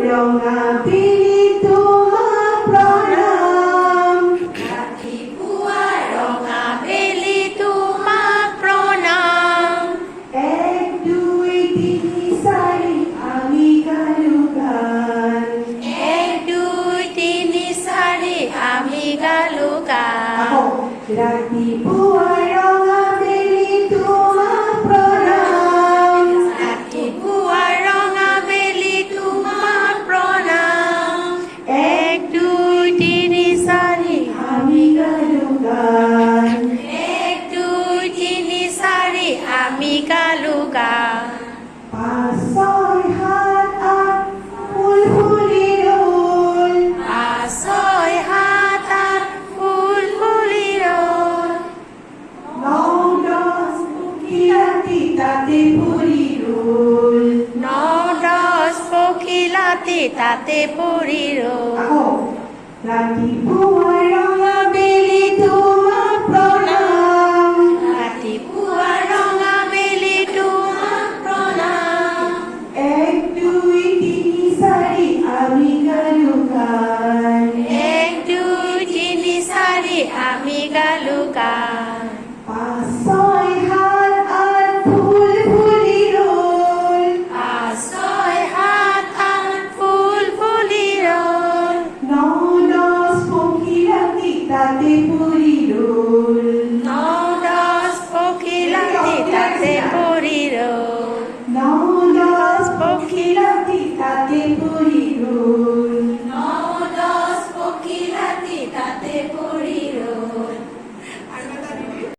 ৰঙা বেলি তোমাক প্ৰণাম। ৰাতিপুৱা ৰঙা বেলি তোমাক প্ৰণাম। 1 2 3 4 আমি গালো গান। 1 2 3 4 আমি গালো গান। ৰাতিপুৱা ৰঙা বেলি তোমাক প্ৰণাম। ৰাতিপুৱা ৰঙা বেলি তোমাক প্ৰণাম। 1 2 3 4 আমি গালো গান। 1 2 3 4 আমি গালো গান। 5 6 7 8 ফুল ফুলি ৰ'ল। 5 6 7 8 ফুল ফুলি ৰ'ল। 9 10 পক্ষী ৰাতি তাতে ফুৰি ৰ'ল। 9 10 পখিলাতি তাতে পৰি ৰ'ল। ৰাতিপুৱা ৰঙা বেলি তোমাক প্ৰণাম। ৰাতিপুৱা ৰঙা বেলি তোমাক প্ৰণাম। 1 2 3 4 আমি গালো গান। 1 2 3 4 আমি গালো গান। 5 6 7 8 ফুল ফুলি ৰ'ল। 5 6 7 8 ফুল ফুলি ৰ'ল। 9 10 পক্ষী ৰাতি তাতে ফুৰি ৰ'ল। 9 10 পখিলাতি তাতে